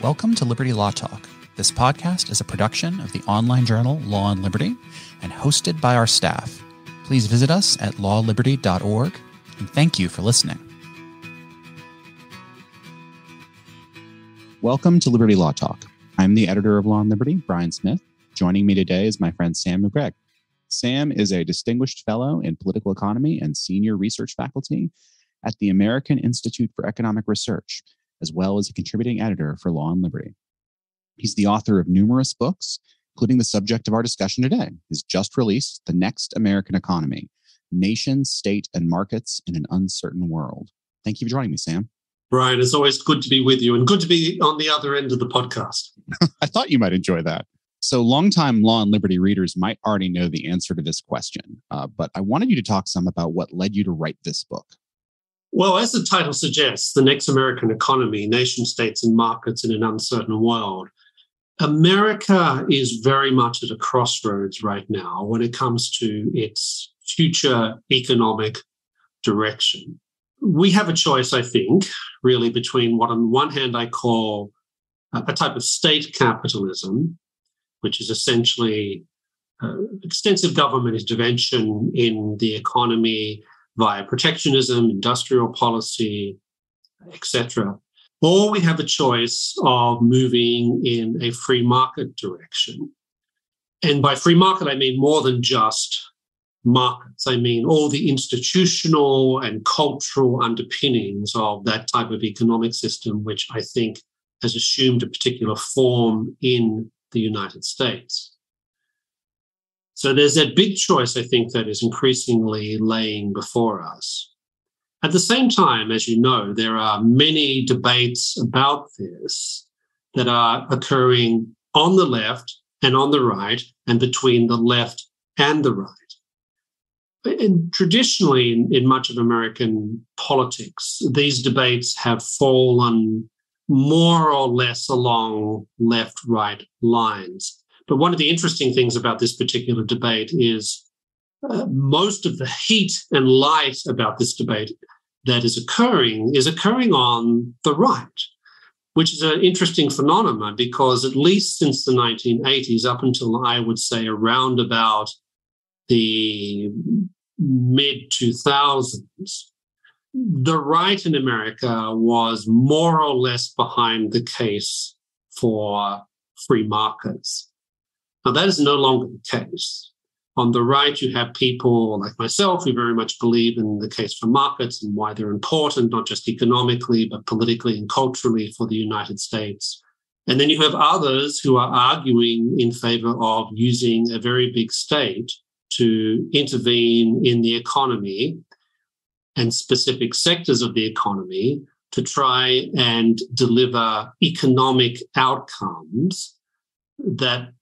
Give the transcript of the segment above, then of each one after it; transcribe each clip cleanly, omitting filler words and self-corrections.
Welcome to Liberty Law Talk. This podcast is a production of the online journal Law and Liberty and hosted by our staff. Please visit us at lawliberty.org, and thank you for listening. Welcome to Liberty Law Talk. I'm the editor of Law and Liberty, Brian Smith. Joining me today is my friend Sam McGregor. Sam is a distinguished fellow in political economy and senior research faculty at the American Institute for Economic Research, as well as a contributing editor for Law and Liberty. He's the author of numerous books, including the subject of our discussion today. He's just released The Next American Economy: Nation, State, and Markets in an Uncertain World. Thank you for joining me, Sam. Brian, it's always good to be with you and good to be on the other end of the podcast. I thought you might enjoy that. So longtime Law and Liberty readers might already know the answer to this question, but I wanted you to talk some about what led you to write this book. Well, as the title suggests, The Next American Economy, Nation, States, and Markets in an Uncertain World. America is very much at a crossroads right now when it comes to its future economic direction. We have a choice, I think, really between what on one hand I call a type of state capitalism, which is essentially extensive government intervention in the economy via protectionism, industrial policy, etc. Or we have a choice of moving in a free market direction. And by free market, I mean more than just markets. I mean all the institutional and cultural underpinnings of that type of economic system, which I think has assumed a particular form in the United States. So there's that big choice, I think, that is increasingly laying before us. At the same time, as you know, there are many debates about this that are occurring on the left and on the right and between the left and the right. And traditionally, in much of American politics, these debates have fallen more or less along left-right lines. But one of the interesting things about this particular debate is most of the heat and light about this debate that is occurring on the right, which is an interesting phenomenon because at least since the 1980s, up until I would say around about the mid-2000s, the right in America was more or less behind the case for free markets. Now, that is no longer the case. On the right, you have people like myself who very much believe in the case for markets and why they're important, not just economically, but politically and culturally for the United States. And then you have others who are arguing in favor of using a very big state to intervene in the economy and specific sectors of the economy to try and deliver economic outcomes that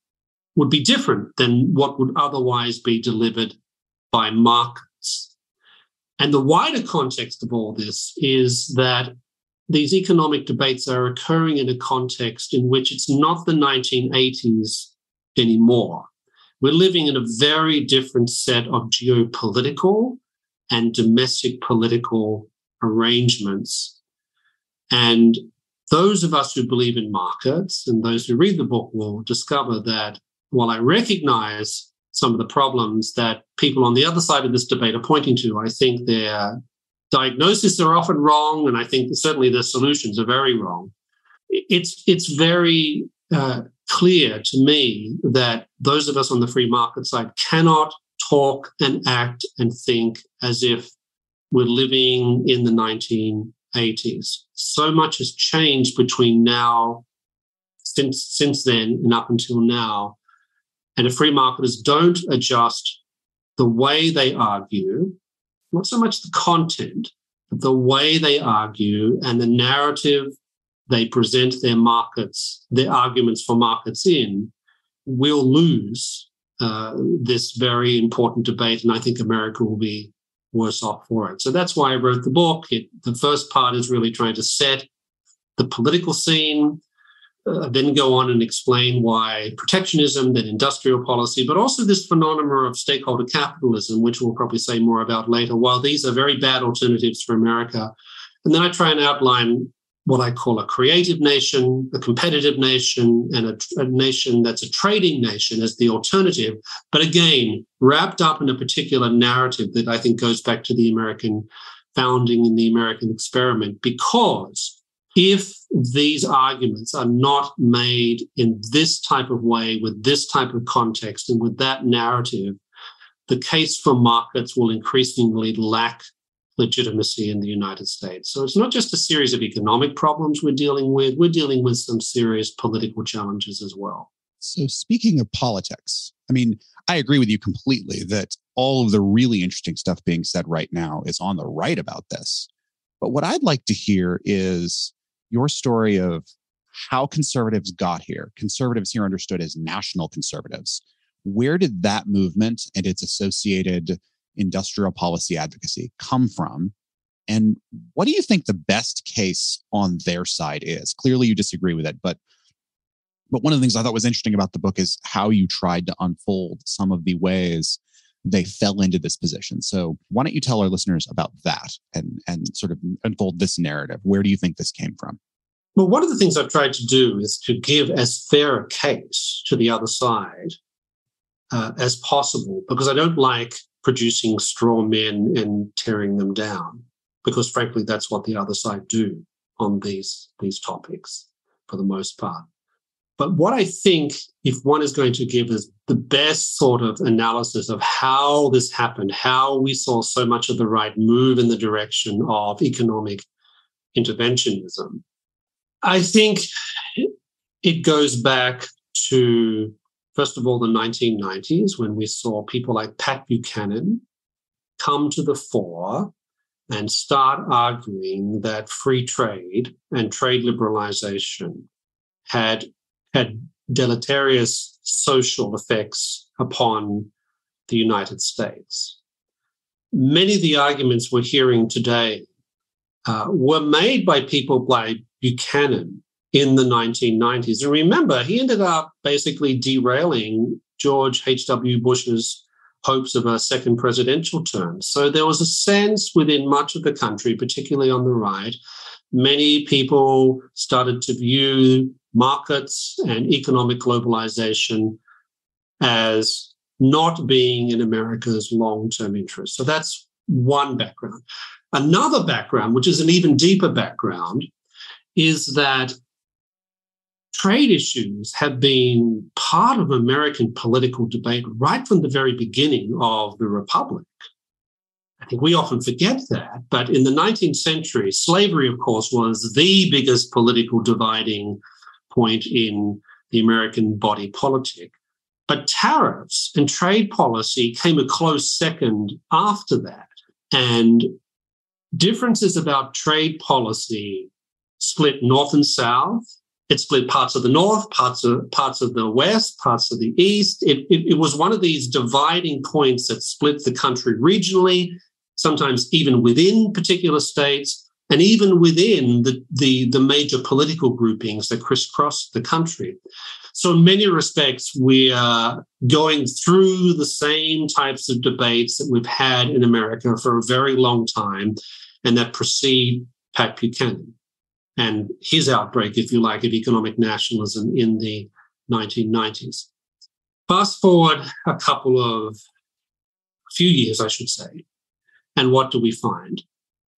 would be different than what would otherwise be delivered by markets. And the wider context of all this is that these economic debates are occurring in a context in which it's not the 1980s anymore. We're living in a very different set of geopolitical and domestic political arrangements. And those of us who believe in markets and those who read the book will discover that while I recognize some of the problems that people on the other side of this debate are pointing to, I think their diagnoses are often wrong, and I think certainly their solutions are very wrong. It's very clear to me that those of us on the free market side cannot talk and act and think as if we're living in the 1980s. So much has changed between now, since then and up until now. And if free marketers don't adjust the way they argue, not so much the content, but the way they argue and the narrative they present their markets, their arguments for markets in, we'll lose this very important debate. And I think America will be worse off for it. So that's why I wrote the book. The first part is really trying to set the political scene, then go on and explain why protectionism, then industrial policy, but also this phenomenon of stakeholder capitalism, which we'll probably say more about later, while these are very bad alternatives for America. And then I try and outline what I call a creative nation, a competitive nation, and a nation that's a trading nation as the alternative. But again, wrapped up in a particular narrative that I think goes back to the American founding and the American experiment, because if these arguments are not made in this type of way, with this type of context, and with that narrative, the case for markets will increasingly lack legitimacy in the United States. So it's not just a series of economic problems we're dealing with some serious political challenges as well. So speaking of politics, I mean, I agree with you completely that all of the really interesting stuff being said right now is on the right about this. But what I'd like to hear is your story of how conservatives got here. Conservatives here understood as national conservatives. Where did that movement and its associated industrial policy advocacy come from? And what do you think the best case on their side is? Clearly you disagree with it, but one of the things I thought was interesting about the book is how you tried to unfold some of the ways they fell into this position. So why don't you tell our listeners about that and sort of unfold this narrative? Where do you think this came from? Well, one of the things I've tried to do is to give as fair a case to the other side as possible, because I don't like producing straw men and tearing them down, because frankly, that's what the other side do on these topics for the most part. But what I think, if one is going to give us the best sort of analysis of how this happened, how we saw so much of the right move in the direction of economic interventionism, I think it goes back to, first of all, the 1990s, when we saw people like Pat Buchanan come to the fore and start arguing that free trade and trade liberalization had deleterious social effects upon the United States. Many of the arguments we're hearing today were made by people like Buchanan in the 1990s. And remember, he ended up basically derailing George H.W. Bush's hopes of a second presidential term. So there was a sense within much of the country, particularly on the right, many people started to view markets and economic globalization as not being in America's long-term interest. So that's one background. Another background, which is an even deeper background, is that trade issues have been part of American political debate right from the very beginning of the Republic. I think we often forget that, but in the 19th century, slavery, of course, was the biggest political dividing point in the American body politic. But tariffs and trade policy came a close second after that. And differences about trade policy split North and South. It split parts of the North, parts of the West, parts of the East. It was one of these dividing points that split the country regionally, sometimes even within particular states, and even within the major political groupings that crisscrossed the country. So in many respects, we are going through the same types of debates that we've had in America for a very long time, and that precede Pat Buchanan and his outbreak, if you like, of economic nationalism in the 1990s. Fast forward a few years, I should say, and what do we find?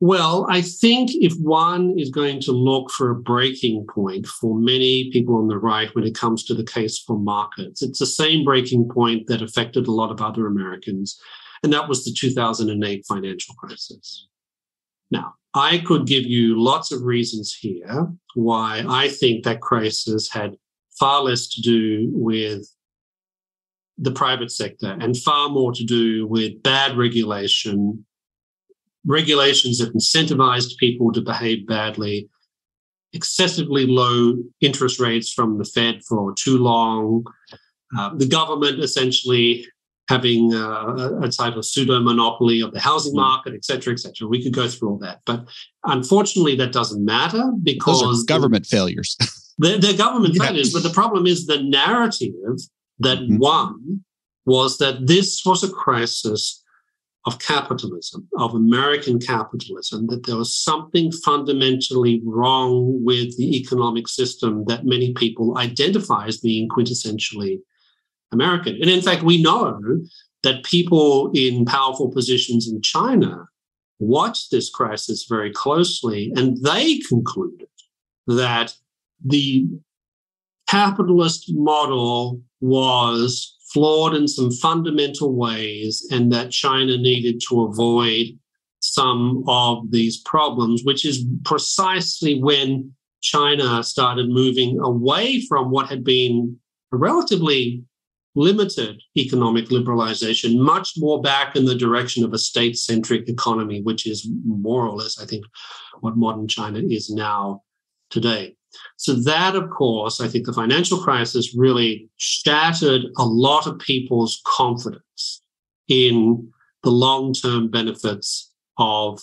Well, I think if one is going to look for a breaking point for many people on the right when it comes to the case for markets, it's the same breaking point that affected a lot of other Americans, and that was the 2008 financial crisis. Now, I could give you lots of reasons here why I think that crisis had far less to do with the private sector and far more to do with bad regulations that incentivized people to behave badly, excessively low interest rates from the Fed for too long, the government essentially having a type of pseudo-monopoly of the housing market, et cetera, et cetera. We could go through all that. But unfortunately, that doesn't matter because— those are government failures. They're government failures. But the problem is the narrative that won was that this was a crisis of capitalism, of American capitalism, that there was something fundamentally wrong with the economic system that many people identify as being quintessentially American. And in fact, we know that people in powerful positions in China watched this crisis very closely, and they concluded that the capitalist model was flawed in some fundamental ways and that China needed to avoid some of these problems, which is precisely when China started moving away from what had been a relatively limited economic liberalization, much more back in the direction of a state-centric economy, which is more or less, I think, what modern China is now today. So that, of course, I think the financial crisis really shattered a lot of people's confidence in the long-term benefits of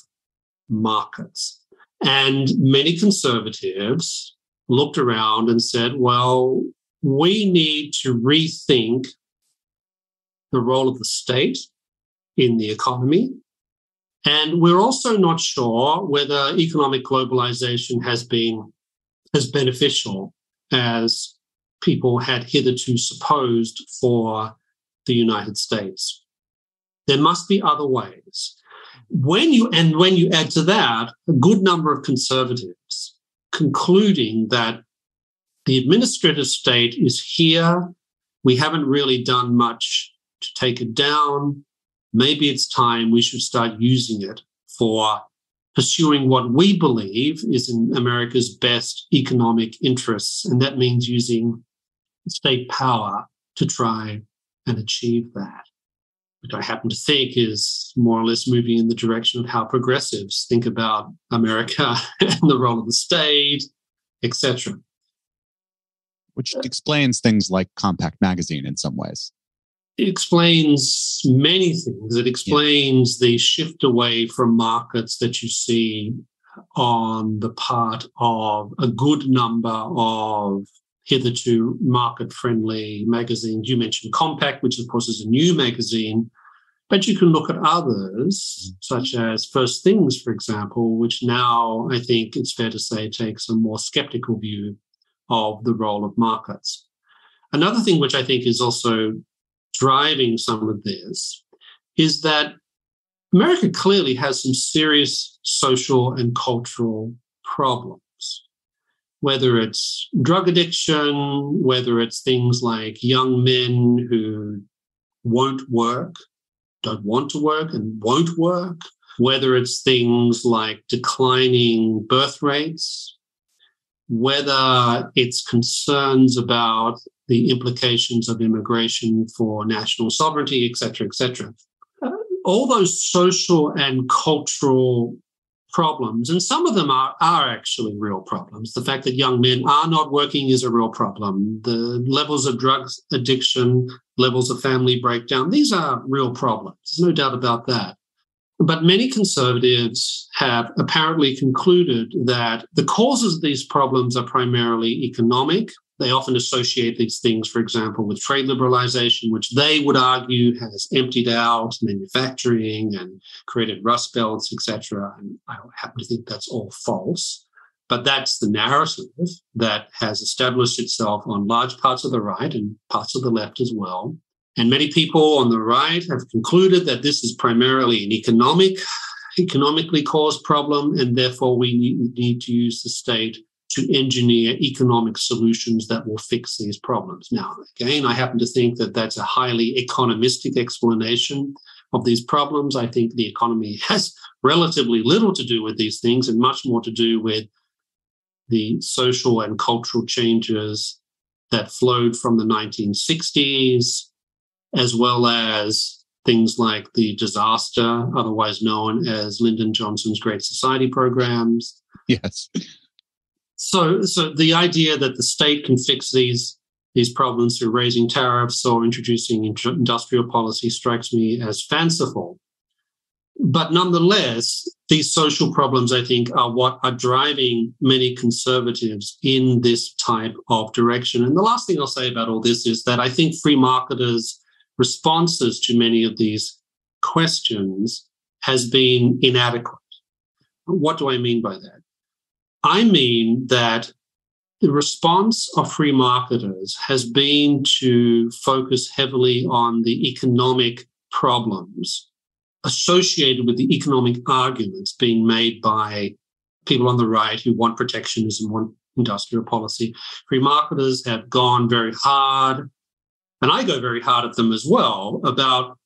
markets. And many conservatives looked around and said, well, we need to rethink the role of the state in the economy. And we're also not sure whether economic globalization has been as beneficial as people had hitherto supposed for the United States. There must be other ways. When you add to that a good number of conservatives concluding that the administrative state is here, we haven't really done much to take it down, maybe it's time we should start using it for pursuing what we believe is in America's best economic interests, and that means using state power to try and achieve that, which I happen to think is more or less moving in the direction of how progressives think about America and the role of the state, etc. Which explains things like Compact Magazine in some ways. It explains many things. It explains the shift away from markets that you see on the part of a good number of hitherto market-friendly magazines. You mentioned Compact, which of course is a new magazine, but you can look at others, such as First Things, for example, which now I think it's fair to say takes a more skeptical view of the role of markets. Another thing which I think is also driving some of this is that America clearly has some serious social and cultural problems, whether it's drug addiction, whether it's things like young men who won't work, don't want to work and won't work, whether it's things like declining birth rates, whether it's concerns about the implications of immigration for national sovereignty, et cetera, et cetera. All those social and cultural problems, and some of them are actually real problems. The fact that young men are not working is a real problem. The levels of drug addiction, levels of family breakdown, these are real problems. There's no doubt about that. But many conservatives have apparently concluded that the causes of these problems are primarily economic. They often associate these things, for example, with trade liberalization, which they would argue has emptied out manufacturing and created rust belts, etc. And I happen to think that's all false. But that's the narrative that has established itself on large parts of the right and parts of the left as well. And many people on the right have concluded that this is primarily an economically caused problem, and therefore we need to use the state to engineer economic solutions that will fix these problems. Now, again, I happen to think that that's a highly economistic explanation of these problems. I think the economy has relatively little to do with these things and much more to do with the social and cultural changes that flowed from the 1960s, as well as things like the disaster, otherwise known as Lyndon Johnson's Great Society programs. Yes. So the idea that the state can fix these problems through raising tariffs or introducing industrial policy strikes me as fanciful. But nonetheless, these social problems, I think, are what are driving many conservatives in this type of direction. And the last thing I'll say about all this is that I think free marketers' responses to many of these questions has been inadequate. What do I mean by that? I mean that the response of free marketers has been to focus heavily on the economic problems associated with the economic arguments being made by people on the right who want protectionism, want industrial policy. Free marketers have gone very hard, and I go very hard at them as well, about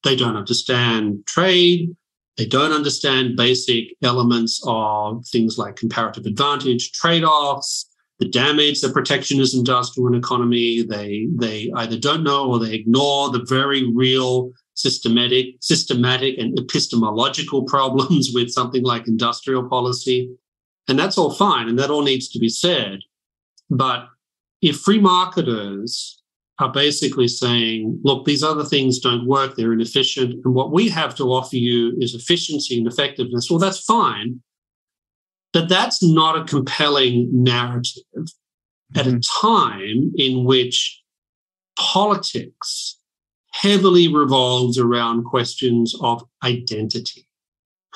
they don't understand trade, they don't understand basic elements of things like comparative advantage, trade-offs, the damage that protectionism does to an economy. They either don't know or they ignore the very real systematic and epistemological problems with something like industrial policy. And that's all fine, and that all needs to be said. But if free marketers are basically saying, look, these other things don't work, they're inefficient, and what we have to offer you is efficiency and effectiveness, well, that's fine. But that's not a compelling narrative at a time in which politics heavily revolves around questions of identity.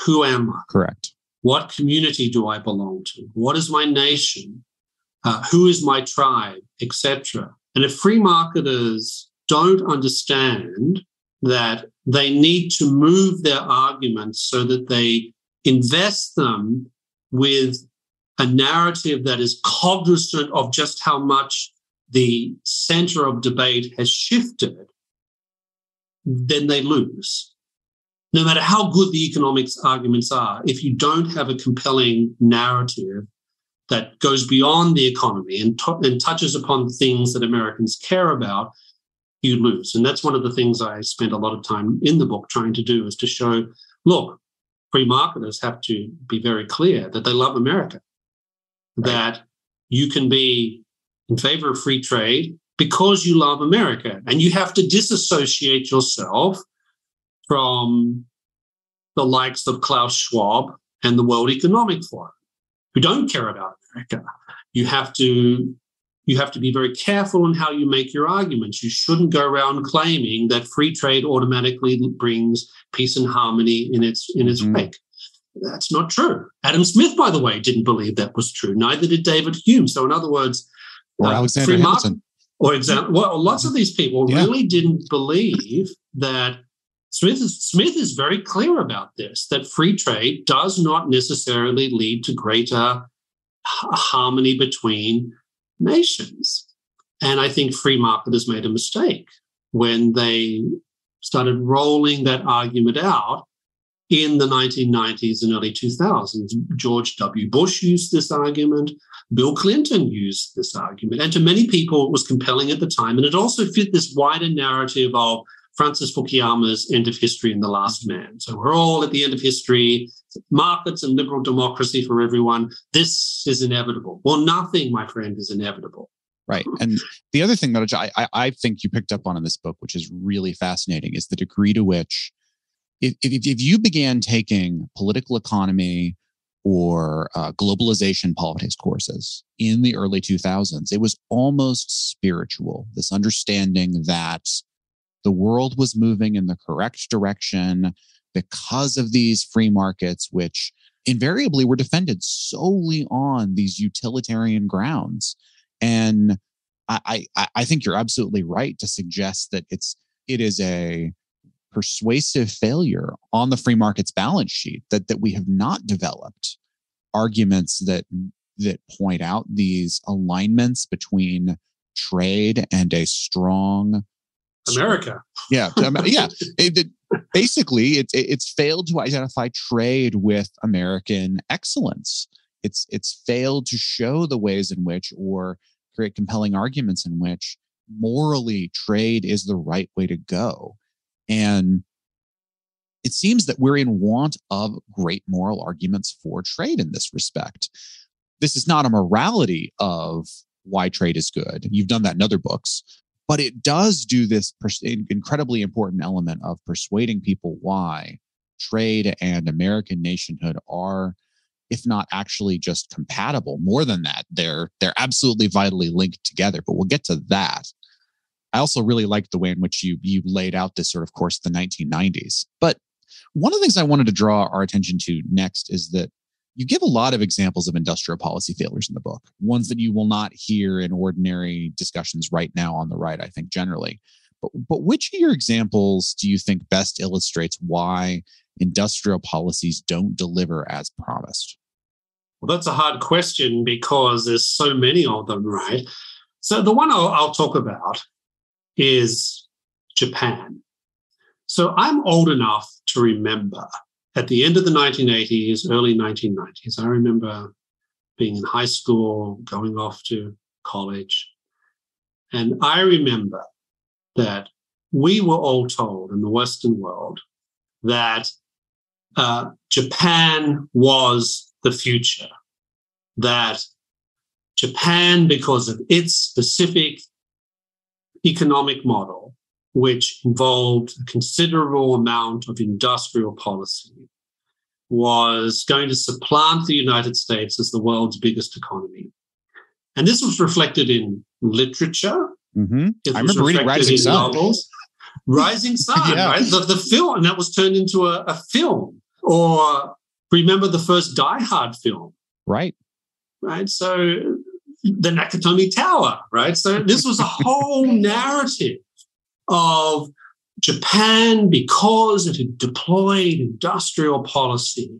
Who am I? Correct. What community do I belong to? What is my nation? Who is my tribe, etc.? And if free marketers don't understand that they need to move their arguments so that they invest them with a narrative that is cognizant of just how much the center of debate has shifted, then they lose. No matter how good the economics arguments are, if you don't have a compelling narrative that goes beyond the economy and touches upon things that Americans care about, you lose. And that's one of the things I spent a lot of time in the book trying to do, is to show, look, free marketers have to be very clear that they love America, right, that you can be in favor of free trade because you love America, and you have to disassociate yourself from the likes of Klaus Schwab and the World Economic Forum, who don't care about America. You have to be very careful in how you make your arguments. You shouldn't go around claiming that free trade automatically brings peace and harmony in its wake. That's not true. Adam Smith, by the way, didn't believe that was true. Neither did David Hume. So in other words, or Alexander Hamilton. Lots of these people really didn't believe that. Smith is very clear about this, that free trade does not necessarily lead to greater harmony between nations. And I think free marketers made a mistake when they started rolling that argument out in the 1990s and early 2000s. George W. Bush used this argument. Bill Clinton used this argument. And to many people, it was compelling at the time. And it also fit this wider narrative of Francis Fukuyama's End of History and the Last Man. So we're all at the end of history, markets and liberal democracy for everyone. This is inevitable. Well, nothing, my friend, is inevitable. Right. And the other thing that I think you picked up on in this book, which is really fascinating, is the degree to which if you began taking political economy or globalization politics courses in the early 2000s, it was almost spiritual, this understanding that the world was moving in the correct direction because of these free markets, which invariably were defended solely on these utilitarian grounds. And I think you're absolutely right to suggest that it is a persuasive failure on the free market's balance sheet that we have not developed arguments that point out these alignments between trade and a strong America. Yeah. Basically, it's failed to identify trade with American excellence. It's failed to show the ways in which, or create compelling arguments in which, morally trade is the right way to go. And it seems that we're in want of great moral arguments for trade in this respect. This is not a morality of why trade is good. You've done that in other books. But it does do this incredibly important element of persuading people why trade and American nationhood are, if not actually just compatible, more than that, they're absolutely vitally linked together. But we'll get to that. I also really liked the way in which you laid out this sort of course of the 1990s. But one of the things I wanted to draw our attention to next is that you give a lot of examples of industrial policy failures in the book, ones that you will not hear in ordinary discussions right now on the right, I think, generally. But which of your examples do you think best illustrates why industrial policies don't deliver as promised? Well, that's a hard question because there's so many of them, right? So the one I'll talk about is Japan. So I'm old enough to remember at the end of the 1980s, early 1990s, I remember being in high school, going off to college. And I remember that we were all told in the Western world that Japan was the future, that Japan, because of its specific economic model, which involved a considerable amount of industrial policy, was going to supplant the United States as the world's biggest economy. And this was reflected in literature. Mm-hmm. I remember reading Rising Sun. Novels. Rising Sun, Yeah. right? The film, and that was turned into a film. Or remember the first Die Hard film. Right. Right. So the Nakatomi Tower, right? So this was a whole narrative of Japan, because it had deployed industrial policy,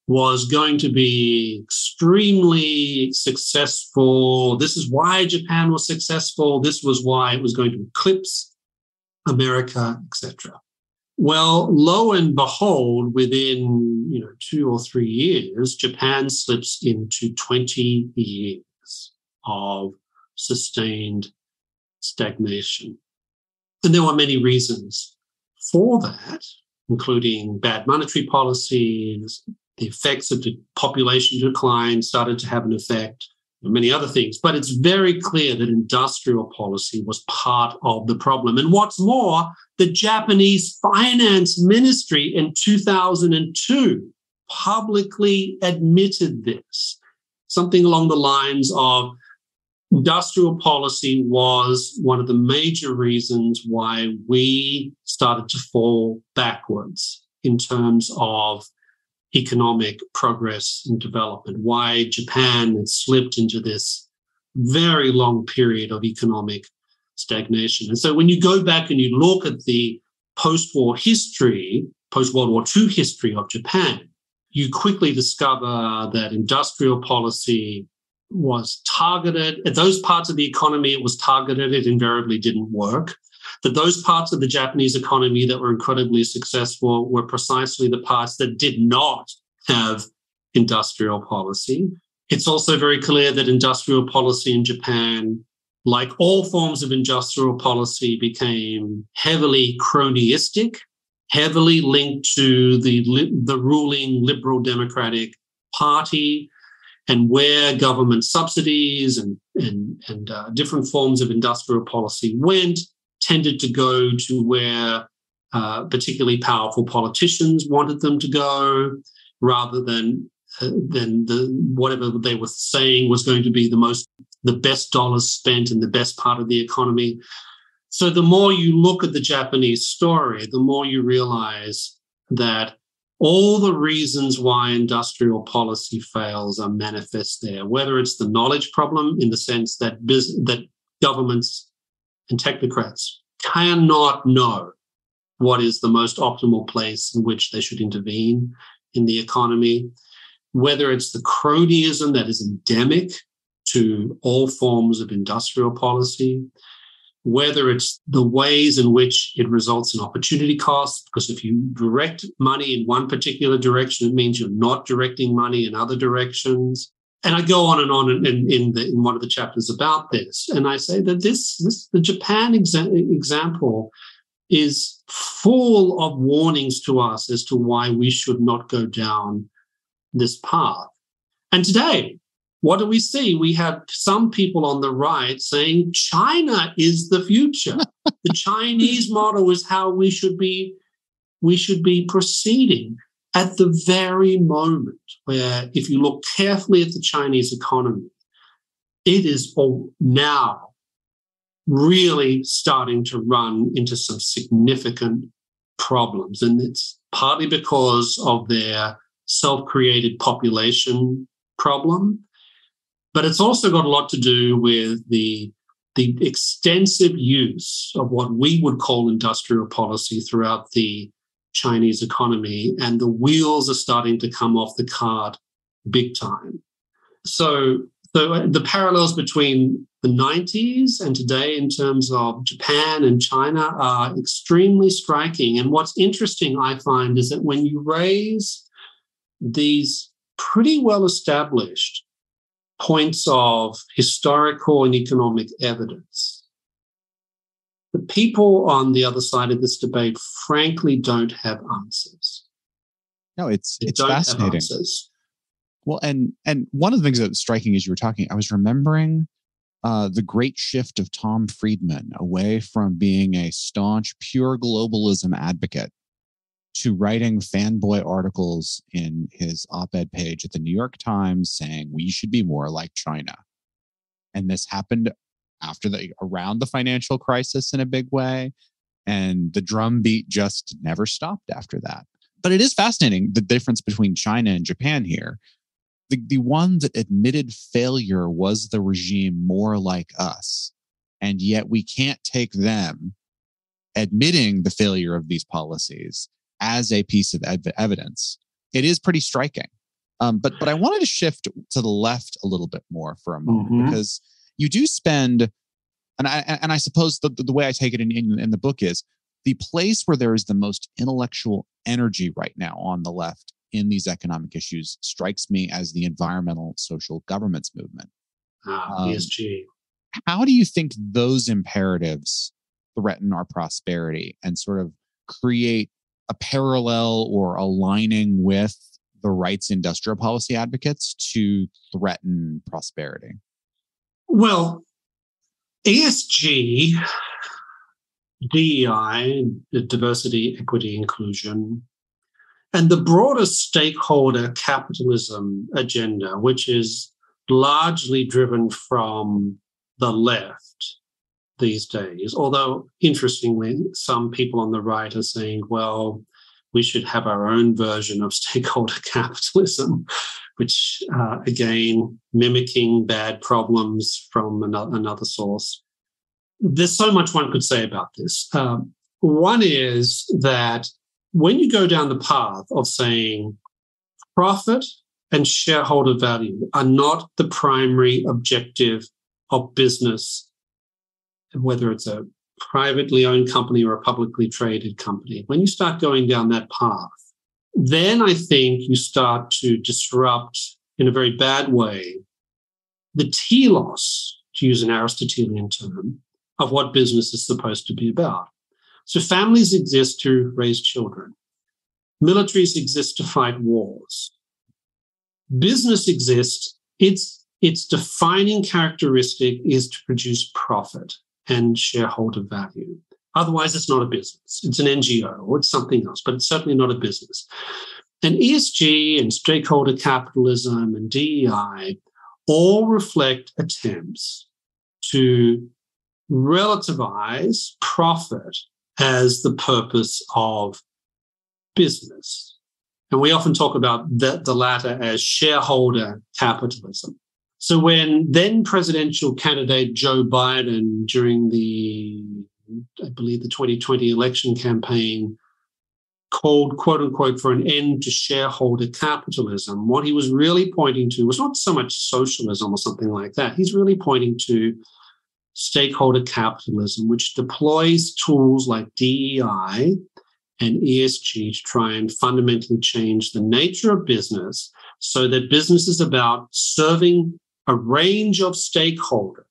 was going to be extremely successful. This is why Japan was successful. This was why it was going to eclipse America, etc. Well, lo and behold, within 2 or 3 years, Japan slips into 20 years of sustained stagnation. And there were many reasons for that, including bad monetary policies, the effects of the population decline started to have an effect, and many other things. But it's very clear that industrial policy was part of the problem. And what's more, the Japanese Finance Ministry in 2002 publicly admitted this, something along the lines of industrial policy was one of the major reasons why we started to fall backwards in terms of economic progress and development, why Japan had slipped into this very long period of economic stagnation. And so when you go back and you look at the post-war history, post-World War II history of Japan, you quickly discover that industrial policy was targeted. At those parts of the economy it was targeted, it invariably didn't work. That those parts of the Japanese economy that were incredibly successful were precisely the parts that did not have industrial policy. It's also very clear that industrial policy in Japan, like all forms of industrial policy, became heavily cronyistic, heavily linked to the ruling Liberal Democratic Party, and where government subsidies and different forms of industrial policy went, tended to go to where particularly powerful politicians wanted them to go, rather than whatever they were saying was going to be the best dollars spent in the best part of the economy. So the more you look at the Japanese story, the more you realize that all the reasons why industrial policy fails are manifest there, whether it's the knowledge problem in the sense that that governments and technocrats cannot know what is the most optimal place in which they should intervene in the economy, whether it's the cronyism that is endemic to all forms of industrial policy, whether it's the ways in which it results in opportunity costs, because if you direct money in one particular direction, it means you're not directing money in other directions. And I go on and on in one of the chapters about this. And I say that the Japan example is full of warnings to us as to why we should not go down this path. And today, what do we see? We have some people on the right saying China is the future. The Chinese model is how we should be proceeding at the very moment where, if you look carefully at the Chinese economy, it is now really starting to run into some significant problems. And it's partly because of their self-created population problem, but it's also got a lot to do with the extensive use of what we would call industrial policy throughout the Chinese economy, and the wheels are starting to come off the cart big time. So the parallels between the 90s and today in terms of Japan and China are extremely striking. And what's interesting, I find, is that when you raise these pretty well-established points of historical and economic evidence, the people on the other side of this debate frankly don't have answers. No, it's fascinating. Well, and one of the things that's striking as you were talking, I was remembering the great shift of Tom Friedman away from being a staunch, pure globalism advocate to writing fanboy articles in his op-ed page at the New York Times saying we should be more like China. And this happened around the financial crisis in a big way. And the drumbeat just never stopped after that. But it is fascinating, the difference between China and Japan here. The one that admitted failure was the regime more like us. And yet we can't take them admitting the failure of these policies as a piece of evidence. It is pretty striking. But I wanted to shift to the left a little bit more for a moment, because you do spend, and I suppose the way I take it in the book is, the place where there is the most intellectual energy right now on the left in these economic issues strikes me as the environmental social governance movement. ESG. How do you think those imperatives threaten our prosperity and sort of create a parallel or aligning with the rights industrial policy advocates to threaten prosperity? Well, ESG, DEI, diversity, equity, inclusion, and the broader stakeholder capitalism agenda, which is largely driven from the left these days, although interestingly, some people on the right are saying, well, we should have our own version of stakeholder capitalism, which, again, mimicking bad problems from another source. There's so much one could say about this. One is that when you go down the path of saying profit and shareholder value are not the primary objective of business, whether it's a privately owned company or a publicly traded company, when you start going down that path, then I think you start to disrupt in a very bad way the telos, to use an Aristotelian term, of what business is supposed to be about. So families exist to raise children. Militaries exist to fight wars. Business exists. Its defining characteristic is to produce profit and shareholder value. Otherwise, it's not a business. It's an NGO or it's something else, but it's certainly not a business. And ESG and stakeholder capitalism and DEI all reflect attempts to relativize profit as the purpose of business. And we often talk about the latter as shareholder capitalism. So when then presidential candidate Joe Biden, during I believe the 2020 election campaign, called, quote unquote, for an end to shareholder capitalism, what he was really pointing to was not so much socialism or something like that. He's really pointing to stakeholder capitalism, which deploys tools like DEI and ESG to try and fundamentally change the nature of business so that business is about serving a range of stakeholders.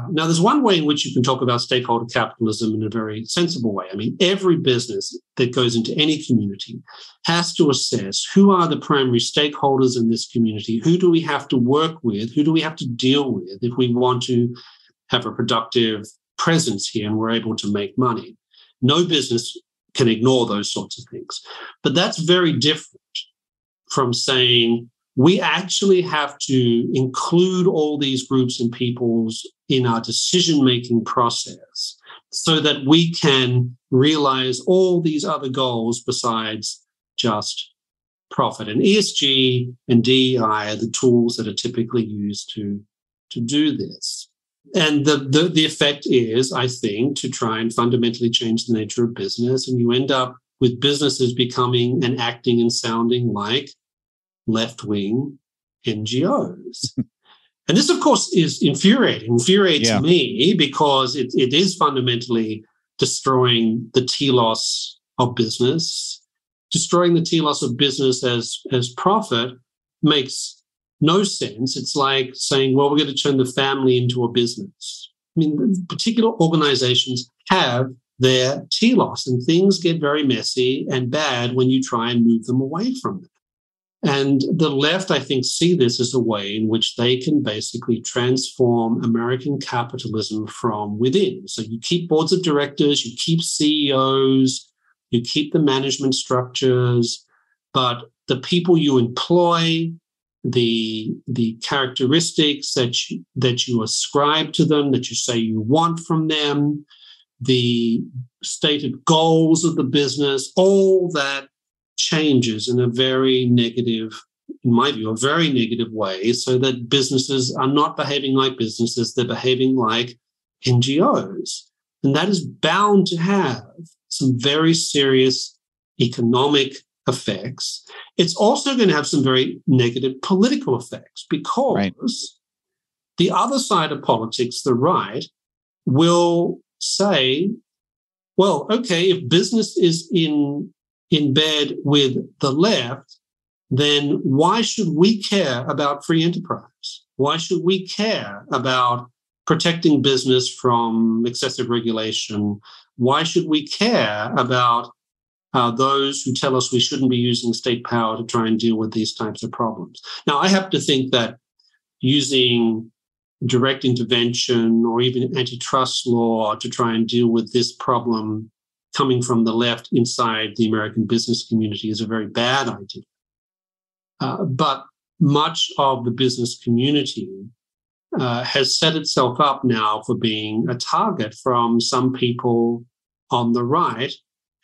Now, there's one way in which you can talk about stakeholder capitalism in a very sensible way. I mean, every business that goes into any community has to assess who are the primary stakeholders in this community, who do we have to work with, who do we have to deal with if we want to have a productive presence here and we're able to make money. No business can ignore those sorts of things. But that's very different from saying we actually have to include all these groups and peoples in our decision-making process so that we can realize all these other goals besides just profit. And ESG and DEI are the tools that are typically used to do this. And the effect is, I think, to try and fundamentally change the nature of business. And you end up with businesses becoming and acting and sounding like left-wing NGOs. And this, of course, is infuriates me because it is fundamentally destroying the telos of business. Destroying the telos of business as profit makes no sense. It's like saying, well, we're going to turn the family into a business. I mean, particular organizations have their telos, and things get very messy and bad when you try and move them away from them. And the left, I think, see this as a way in which they can basically transform American capitalism from within. So you keep boards of directors, you keep CEOs, you keep the management structures, but the people you employ, the characteristics that you ascribe to them, that you say you want from them, the stated goals of the business, all that changes in a very negative, in my view, a very negative way, so that businesses are not behaving like businesses, they're behaving like NGOs. And that is bound to have some very serious economic effects. It's also going to have some very negative political effects because the other side of politics, the right, will say, well, okay, if business is in bed with the left, then why should we care about free enterprise? Why should we care about protecting business from excessive regulation? Why should we care about those who tell us we shouldn't be using state power to try and deal with these types of problems? Now, I happen to think that using direct intervention or even antitrust law to try and deal with this problem coming from the left inside the American business community is a very bad idea. But much of the business community has set itself up now for being a target from some people on the right,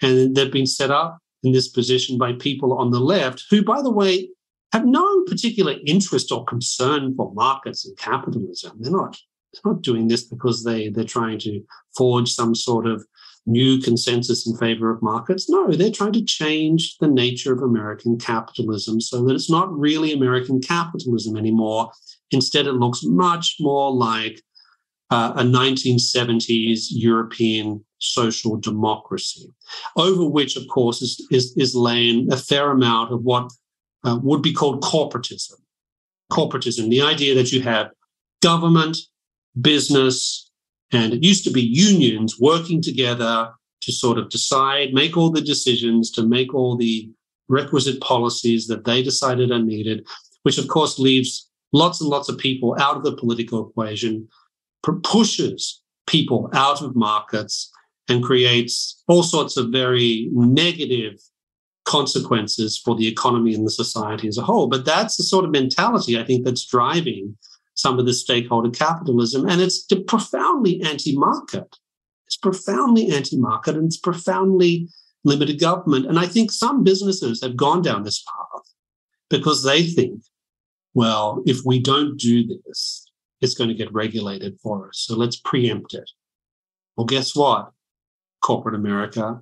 and they've been set up in this position by people on the left who, by the way, have no particular interest or concern for markets and capitalism. They're not doing this because they're trying to forge some sort of new consensus in favor of markets. No, they're trying to change the nature of American capitalism so that it's not really American capitalism anymore. Instead, it looks much more like a 1970s European social democracy, over which, of course, is laying a fair amount of what would be called corporatism. Corporatism, the idea that you have government, business, and it used to be unions working together to sort of decide, make all the decisions, to make all the requisite policies that they decided are needed, which of course leaves lots and lots of people out of the political equation, pushes people out of markets, and creates all sorts of very negative consequences for the economy and the society as a whole. But that's the sort of mentality, I think, that's driving some of the stakeholder capitalism, and it's profoundly anti-market. It's profoundly anti-market, and it's profoundly limited government. And I think some businesses have gone down this path because they think, well, if we don't do this, it's going to get regulated for us. So let's preempt it. Well, guess what, corporate America?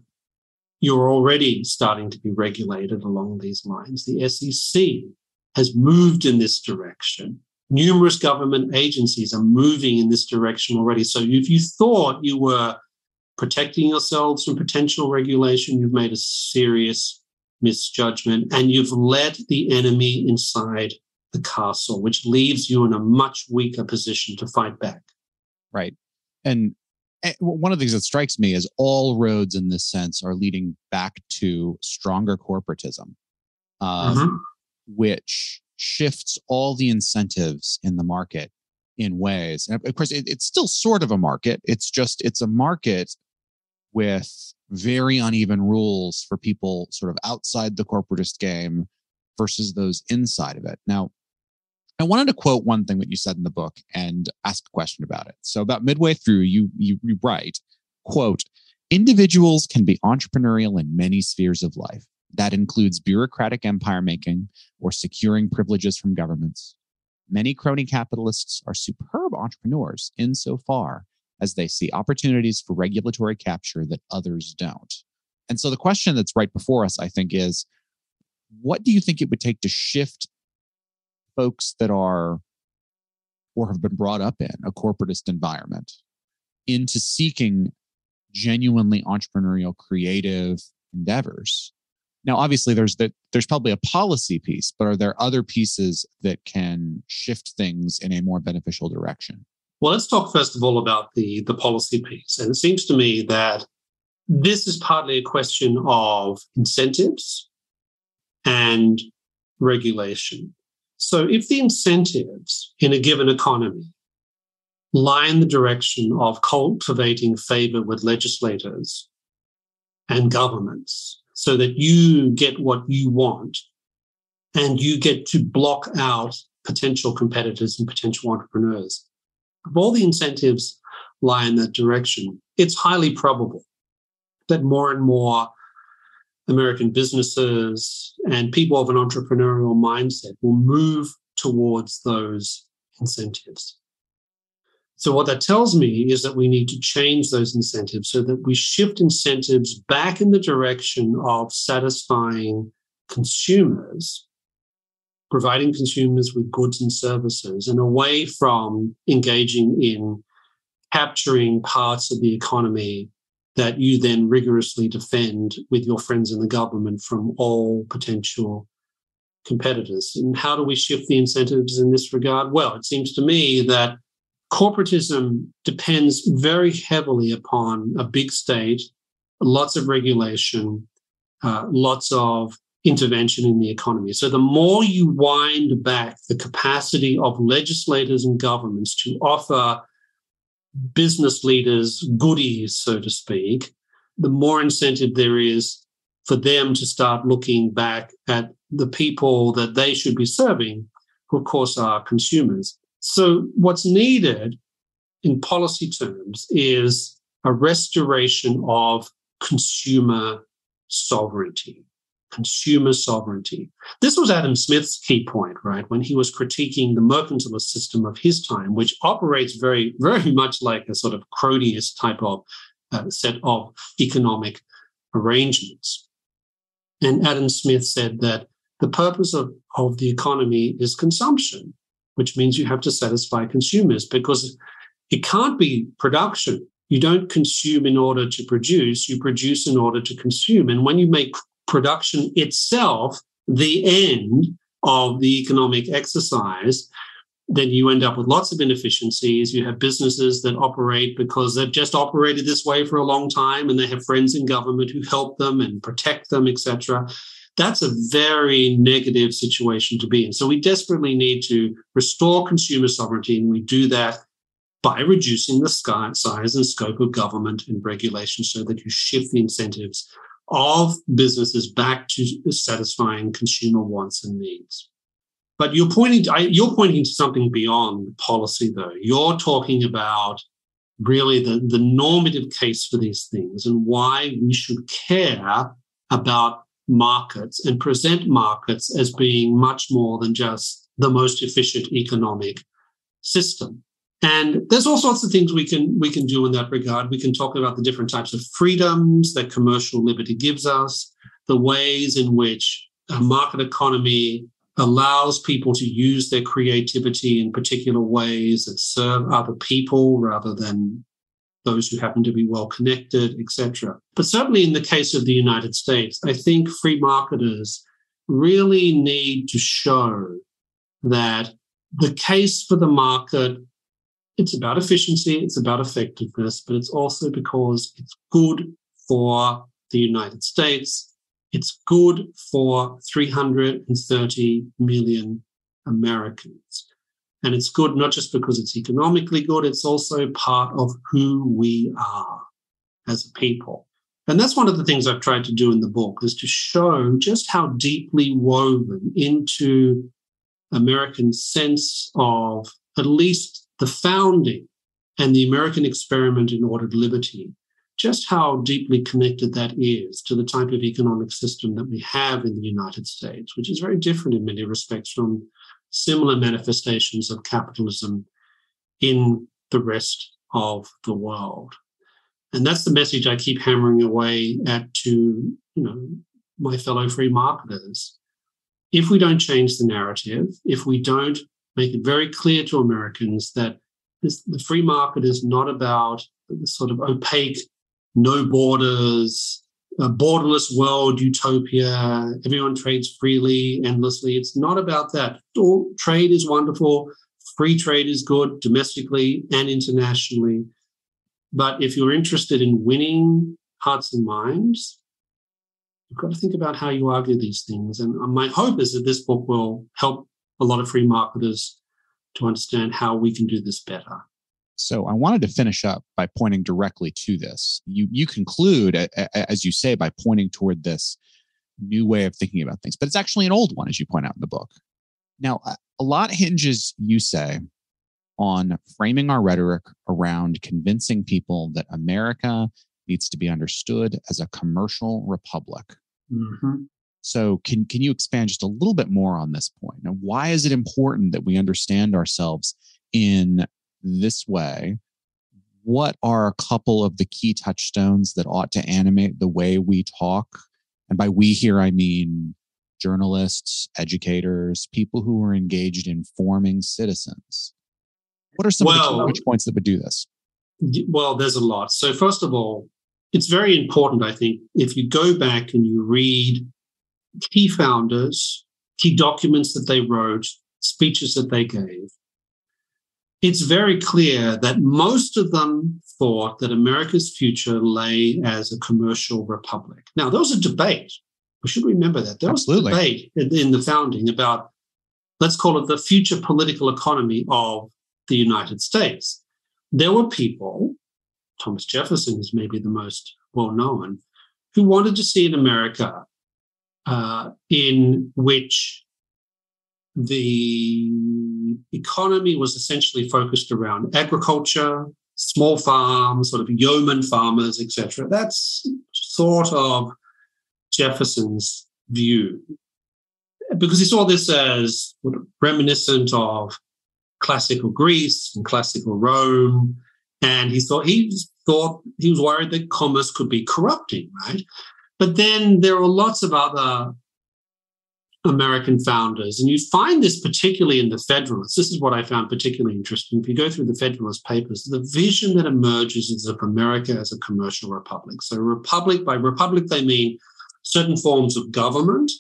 You're already starting to be regulated along these lines. The SEC has moved in this direction. Numerous government agencies are moving in this direction already. So if you thought you were protecting yourselves from potential regulation, you've made a serious misjudgment, and you've let the enemy inside the castle, which leaves you in a much weaker position to fight back. Right. And one of the things that strikes me is all roads in this sense are leading back to stronger corporatism, which shifts all the incentives in the market in ways. And of course, it's still sort of a market. It's a market with very uneven rules for people sort of outside the corporatist game versus those inside of it. Now, I wanted to quote one thing that you said in the book and ask a question about it. So about midway through, you write, quote, individuals can be entrepreneurial in many spheres of life. That includes bureaucratic empire making or securing privileges from governments. Many crony capitalists are superb entrepreneurs insofar as they see opportunities for regulatory capture that others don't. And so the question that's right before us, I think, is what do you think it would take to shift folks that are or have been brought up in a corporatist environment into seeking genuinely entrepreneurial, creative endeavors? Now, obviously, there's probably a policy piece, but are there other pieces that can shift things in a more beneficial direction? Well, let's talk first of all about the policy piece. And it seems to me that this is partly a question of incentives and regulation. So if the incentives in a given economy lie in the direction of cultivating favor with legislators and governments so that you get what you want and you get to block out potential competitors and potential entrepreneurs, if all the incentives lie in that direction, it's highly probable that more and more American businesses and people of an entrepreneurial mindset will move towards those incentives. So what that tells me is that we need to change those incentives so that we shift incentives back in the direction of satisfying consumers, providing consumers with goods and services, and away from engaging in capturing parts of the economy that you then rigorously defend with your friends in the government from all potential competitors. And how do we shift the incentives in this regard? Well, it seems to me that corporatism depends very heavily upon a big state, lots of regulation, lots of intervention in the economy. So the more you wind back the capacity of legislators and governments to offer business leaders goodies, so to speak, the more incentive there is for them to start looking back at the people that they should be serving, who of course are consumers. So what's needed in policy terms is a restoration of consumer sovereignty. Consumer sovereignty. This was Adam Smith's key point, right, when he was critiquing the mercantilist system of his time, which operates very, very much like a sort of cronyist type of set of economic arrangements. And Adam Smith said that the purpose of the economy is consumption, which means you have to satisfy consumers because it can't be production. You don't consume in order to produce, you produce in order to consume. And when you make production itself the end of the economic exercise, then you end up with lots of inefficiencies. You have businesses that operate because they've just operated this way for a long time and they have friends in government who help them and protect them, etc. That's a very negative situation to be in. So we desperately need to restore consumer sovereignty, and we do that by reducing the size and scope of government and regulation so that you shift the incentives of businesses back to satisfying consumer wants and needs. But you're pointing to something beyond policy, though. You're talking about really the normative case for these things and why we should care about markets and present markets as being much more than just the most efficient economic system. And there's all sorts of things we can do in that regard. We can talk about the different types of freedoms that commercial liberty gives us, the ways in which a market economy allows people to use their creativity in particular ways that serve other people rather than those who happen to be well connected, etc. But certainly in the case of the United States, I think free marketers really need to show that the case for the market, it's about efficiency, it's about effectiveness, but it's also because it's good for the United States. It's good for 330 million Americans. And it's good not just because it's economically good, it's also part of who we are as a people. And that's one of the things I've tried to do in the book, is to show just how deeply woven into American sense of at least the founding and the American experiment in ordered liberty, just how deeply connected that is to the type of economic system that we have in the United States, which is very different in many respects from similar manifestations of capitalism in the rest of the world. And that's the message I keep hammering away at to, my fellow free marketers. If we don't change the narrative, if we don't make it very clear to Americans that the free market is not about the sort of opaque, no borders, a borderless world utopia, everyone trades freely, endlessly. It's not about that. All trade is wonderful. Free trade is good domestically and internationally. But if you're interested in winning hearts and minds, you've got to think about how you argue these things. And my hope is that this book will help a lot of free marketers to understand how we can do this better. So I wanted to finish up by pointing directly to this. You conclude, as you say, by pointing toward this new way of thinking about things. But it's actually an old one, as you point out in the book. Now, a lot hinges, you say, on framing our rhetoric around convincing people that America needs to be understood as a commercial republic. Mm-hmm. So can you expand just a little bit more on this point? Now, why is it important that we understand ourselves in this way? What are a couple of the key touchstones that ought to animate the way we talk? And by we here, I mean journalists, educators, people who are engaged in forming citizens. What are some of the key touch points that would do this? Well, there's a lot. So first of all, it's very important, I think, if you go back and you read key founders, key documents that they wrote, speeches that they gave, it's very clear that most of them thought that America's future lay as a commercial republic. Now, there was a debate. We should remember that. There was a debate in the founding about, let's call it the future political economy of the United States. There were people, Thomas Jefferson is maybe the most well-known, who wanted to see an America in which the economy was essentially focused around agriculture, small farms, sort of yeoman farmers, etc. That's sort of Jefferson's view, because he saw this as reminiscent of classical Greece and classical Rome, and he was worried that commerce could be corrupting, right? But then there are lots of other American founders, and you find this particularly in the Federalists. This is what I found particularly interesting. If you go through the Federalist Papers, the vision that emerges is of America as a commercial republic. So republic, by republic they mean certain forms of government,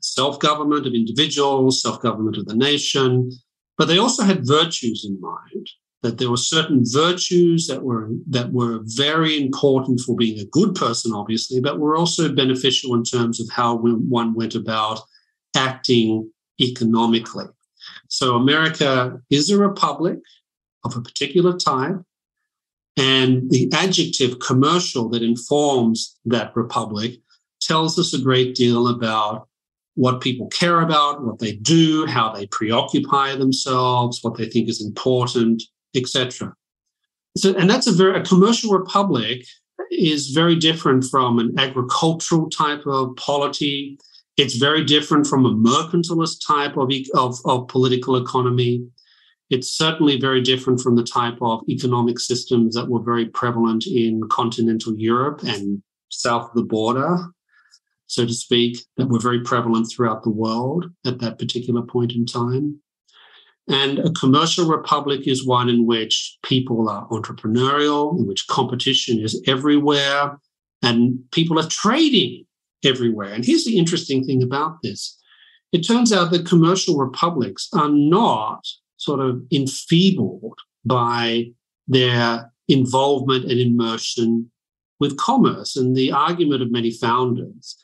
self-government of individuals, self-government of the nation, but they also had virtues in mind, that there were certain virtues that were very important for being a good person, obviously, but were also beneficial in terms of how one went about acting economically. So America is a republic of a particular type, and the adjective commercial that informs that republic tells us a great deal about what people care about, what they do, how they preoccupy themselves, what they think is important, etc. So, and that's a commercial republic is very different from an agricultural type of polity. It's very different from a mercantilist type of political economy. It's certainly very different from the type of economic systems that were very prevalent in continental Europe and south of the border, so to speak, that were very prevalent throughout the world at that particular point in time. And a commercial republic is one in which people are entrepreneurial, in which competition is everywhere, and people are trading everywhere. And here's the interesting thing about this. It turns out that commercial republics are not sort of enfeebled by their involvement and immersion with commerce. And the argument of many founders,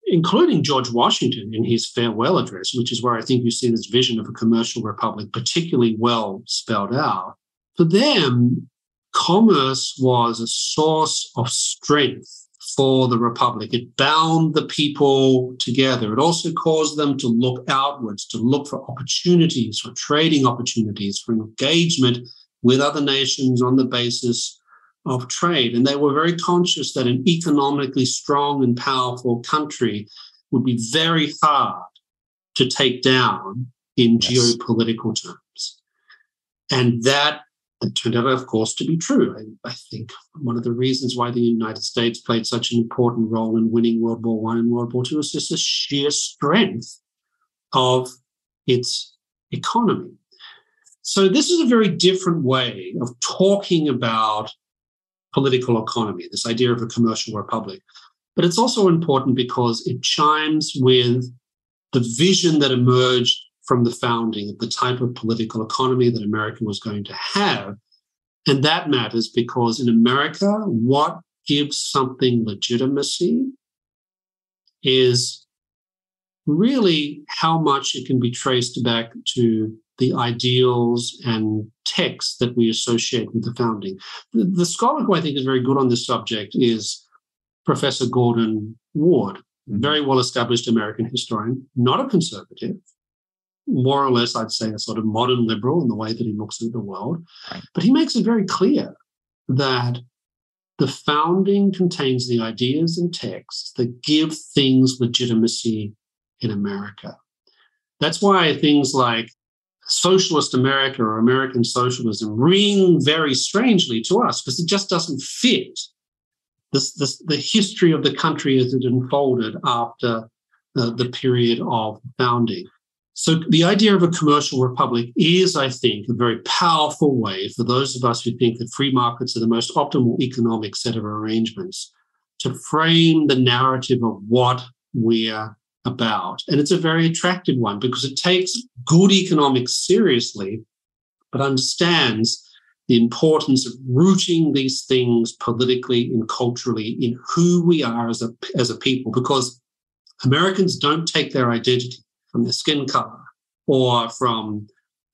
including George Washington in his farewell address, which is where I think you see this vision of a commercial republic particularly well spelled out. For them, commerce was a source of strength for the Republic. It bound the people together. It also caused them to look outwards, to look for opportunities, for trading opportunities, for engagement with other nations on the basis of trade. And they were very conscious that an economically strong and powerful country would be very hard to take down in geopolitical terms. And that turned out, of course, to be true. I think one of the reasons why the United States played such an important role in winning World War I and World War II is just the sheer strength of its economy. So this is a very different way of talking about political economy, this idea of a commercial republic. But it's also important because it chimes with the vision that emerged from the founding of the type of political economy that America was going to have. And that matters because in America, what gives something legitimacy is really how much it can be traced back to the ideals and texts that we associate with the founding. The scholar who I think is very good on this subject is Professor Gordon Wood, very well-established American historian, not a conservative, more or less, I'd say, a sort of modern liberal in the way that he looks at the world. Right. But he makes it very clear that the founding contains the ideas and texts that give things legitimacy in America. That's why things like socialist America or American socialism ring very strangely to us, because it just doesn't fit the history of the country as it unfolded after the period of founding. So the idea of a commercial republic is, I think, a very powerful way for those of us who think that free markets are the most optimal economic set of arrangements to frame the narrative of what we're about. And it's a very attractive one because it takes good economics seriously, but understands the importance of rooting these things politically and culturally in who we are as a people, because Americans don't take their identity from their skin color or from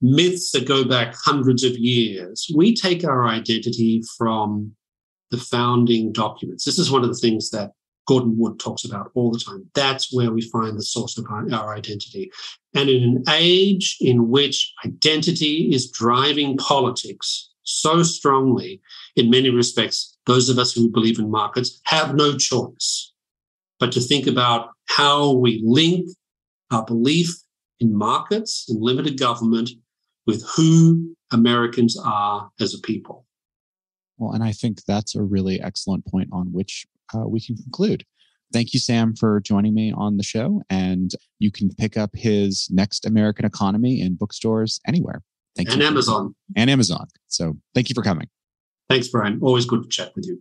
myths that go back hundreds of years. We take our identity from the founding documents. This is one of the things that Gordon Wood talks about all the time. That's where we find the source of our identity. And in an age in which identity is driving politics so strongly, in many respects, those of us who believe in markets have no choice but to think about how we link our belief in markets and limited government with who Americans are as a people. Well, and I think that's a really excellent point on which we can conclude. Thank you, Sam, for joining me on the show. And you can pick up his Next American Economy in bookstores anywhere. Thank you. And Amazon. And Amazon. So thank you for coming. Thanks, Brian. Always good to chat with you.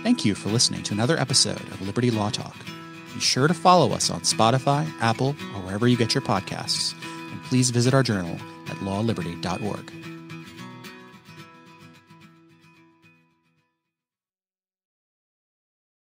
Thank you for listening to another episode of Liberty Law Talk. Be sure to follow us on Spotify, Apple, or wherever you get your podcasts. And please visit our journal at lawliberty.org.